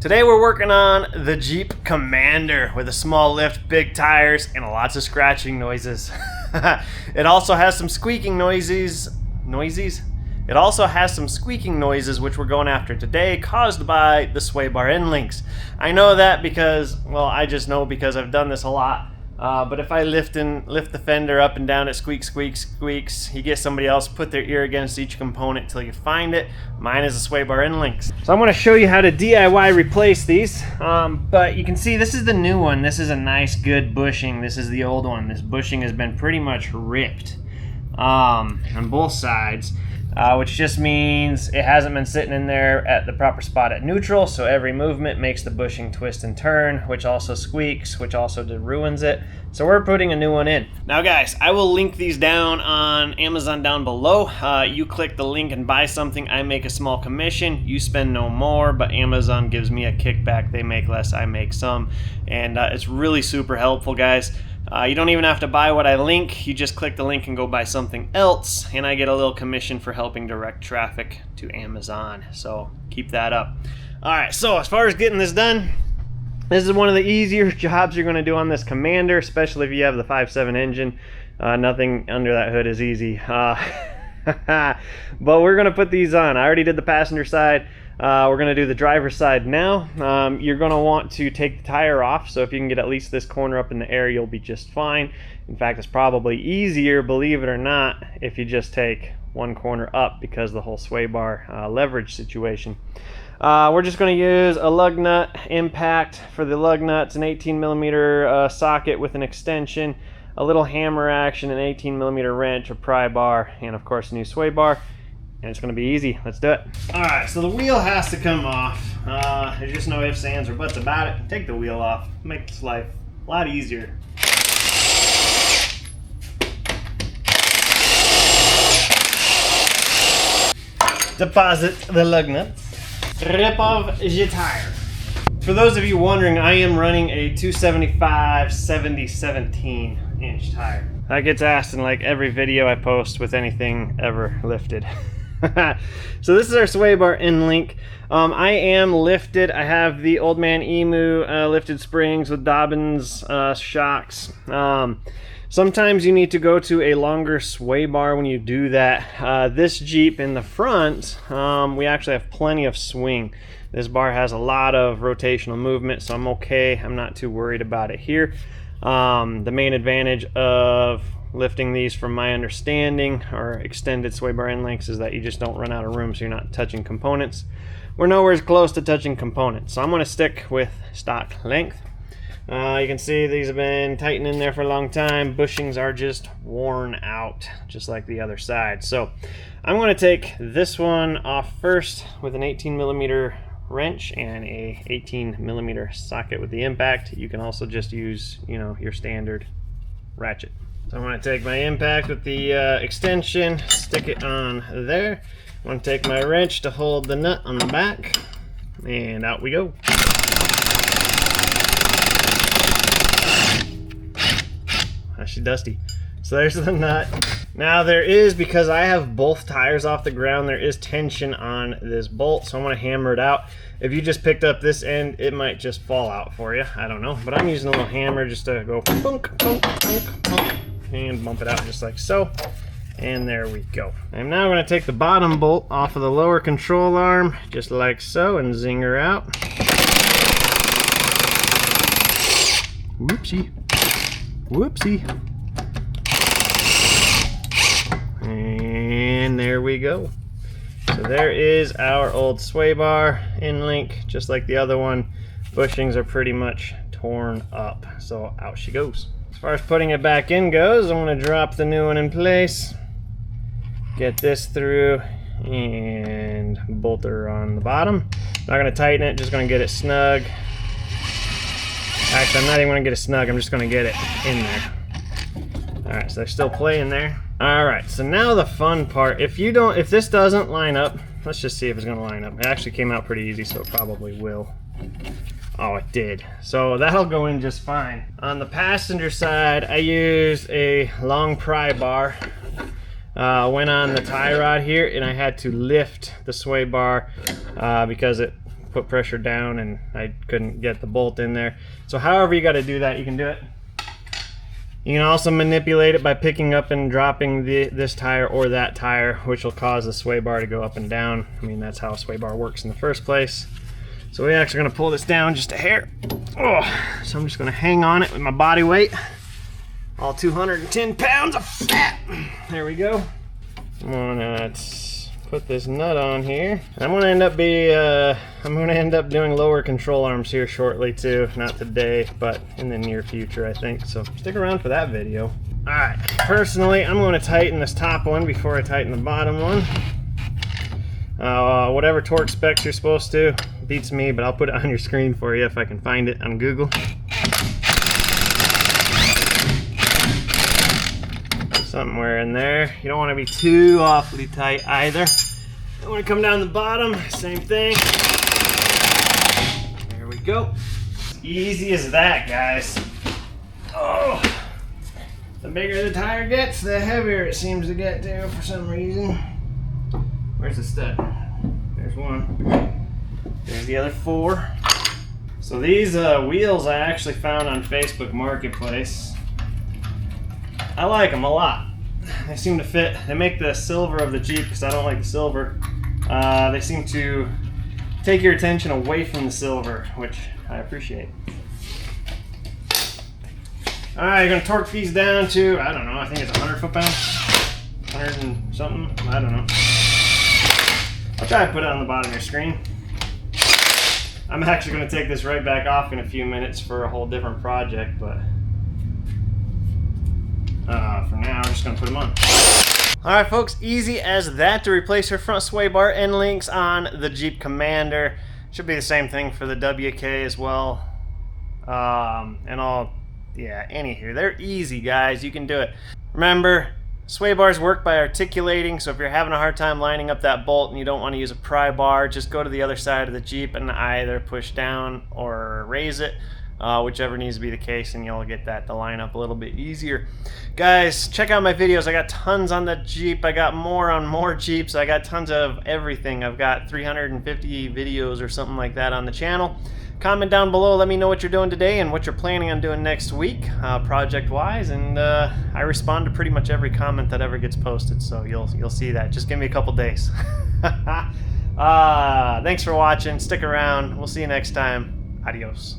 Today we're working on the Jeep Commander with a small lift, big tires, and lots of scratching noises. It also has some squeaking noises. It also has some squeaking noises which we're going after today, caused by the sway bar end links. I know that because, well, I just know because I've done this a lot. But if I lift the fender up and down, it squeaks, squeaks, squeaks. You get somebody else, put their ear against each component till you find it. Mine is a sway bar end links. So I'm going to show you how to DIY replace these. But you can see this is the new one. This is a nice, good bushing. This is the old one. This bushing has been pretty much ripped on both sides. Which just means it hasn't been sitting in there at the proper spot at neutral, so every movement makes the bushing twist and turn, which also squeaks, which also ruins it. So we're putting a new one in. Now guys, I will link these down on Amazon down below. You click the link and buy something, I make a small commission. You spend no more, but Amazon gives me a kickback. They make less, I make some. And it's really super helpful, guys. You don't even have to buy what I link. You just click the link and go buy something else, and I get a little commission for helping direct traffic to Amazon. So keep that up. All right, so as far as getting this done, this is one of the easier jobs you're going to do on this Commander, especially if you have the 5.7 engine. Nothing under that hood is easy. But we're going to put these on. I already did the passenger side. We're going to do the driver's side now. You're going to want to take the tire off, so if you can get at least this corner up in the air, you'll be just fine. In fact, it's probably easier, believe it or not, if you just take one corner up because of the whole sway bar leverage situation. We're just going to use a lug nut impact for the lug nuts, an 18mm socket with an extension, a little hammer action, an 18mm wrench, a pry bar, and of course a new sway bar. And it's going to be easy. Let's do it. All right, so the wheel has to come off. There's just no ifs, ands, or buts about it. Take the wheel off. Makes life a lot easier. Deposit the lug nuts. Rip off the tire. For those of you wondering, I am running a 275 70/17 inch tire. That gets asked in like every video I post with anything ever lifted. So this is our sway bar end link. I am lifted. I have the Old Man Emu lifted springs with Dobbins shocks. Sometimes you need to go to a longer sway bar when you do that. This Jeep in the front, we actually have plenty of swing. This bar has a lot of rotational movement, so I'm okay. I'm not too worried about it here. The main advantage of lifting these, from my understanding, or extended sway bar end links, is that you just don't run out of room, so you're not touching components. We're nowhere close to touching components, so I'm going to stick with stock length. You can see these have been tightened in there for a long time. Bushings are just worn out, just like the other side. So I'm going to take this one off first with an 18mm wrench and a 18mm socket with the impact. You can also just use, your standard ratchet. So I'm going to take my impact with the extension, stick it on there. I'm going to take my wrench to hold the nut on the back, and out we go. Actually dusty. So there's the nut. Now there is, because I have both tires off the ground, there is tension on this bolt, so I'm going to hammer it out. If you just picked up this end, it might just fall out for you. I don't know, but I'm using a little hammer just to go punk, punk, punk, punk, and bump it out just like so. And there we go. I'm now going to take the bottom bolt off of the lower control arm, just like so, and zing her out. Whoopsie. Whoopsie. And there we go. So there is our old sway bar end link, just like the other one. Bushings are pretty much torn up, so out she goes. As far as putting it back in goes, I'm going to drop the new one in place, get this through, and bolt her on the bottom. Not going to tighten it, just going to get it snug. Actually, I'm not even going to get it snug, I'm just going to get it in there. Alright, so they're still playing there. Alright, so now the fun part. If this doesn't line up, let's just see if it's going to line up. It actually came out pretty easy, so it probably will. Oh, it did. So that'll go in just fine. On the passenger side, I used a long pry bar. Went on the tie rod here, and I had to lift the sway bar because it put pressure down and I couldn't get the bolt in there. So however you got to do that, you can do it. You can also manipulate it by picking up and dropping this tire or that tire, which will cause the sway bar to go up and down. I mean, that's how a sway bar works in the first place. So we're actually going to pull this down just a hair. Oh, so I'm just going to hang on it with my body weight. All 210 pounds of fat. There we go. I'm gonna put this nut on here. I'm gonna end up doing lower control arms here shortly too. Not today, but in the near future, I think. So stick around for that video. All right. Personally, I'm going to tighten this top one before I tighten the bottom one. Whatever torque specs you're supposed to, beats me, but I'll put it on your screen for you if I can find it on Google. Somewhere in there. You don't want to be too awfully tight either. You want to come down the bottom, same thing. There we go. Easy as that, guys. Oh, the bigger the tire gets, the heavier it seems to get too for some reason. Where's the stud? There's one. There's the other 4. So these wheels I actually found on Facebook Marketplace. I like them a lot. They seem to fit. They make the silver of the Jeep, because I don't like the silver. They seem to take your attention away from the silver, which I appreciate. Alright, you're going to torque these down to, I don't know, I think it's 100 foot-pounds? 100 and something? I don't know. I'll try to put it on the bottom of your screen. I'm actually going to take this right back off in a few minutes for a whole different project, but for now, I'm just going to put them on. Alright folks, easy as that to replace your front sway bar end links on the Jeep Commander. Should be the same thing for the WK as well. Anywho, they're easy, guys. You can do it. Remember, sway bars work by articulating, so if you're having a hard time lining up that bolt and you don't want to use a pry bar, just go to the other side of the Jeep and either push down or raise it. Whichever needs to be the case, and you'll get that to line up a little bit easier. Guys, check out my videos. I got tons on the Jeep. I got more on more Jeeps. I got tons of everything. I've got 350 videos or something like that on the channel. Comment down below. Let me know what you're doing today and what you're planning on doing next week, project-wise. And I respond to pretty much every comment that ever gets posted, so you'll see that. Just give me a couple days. Thanks for watching. Stick around. We'll see you next time. Adios.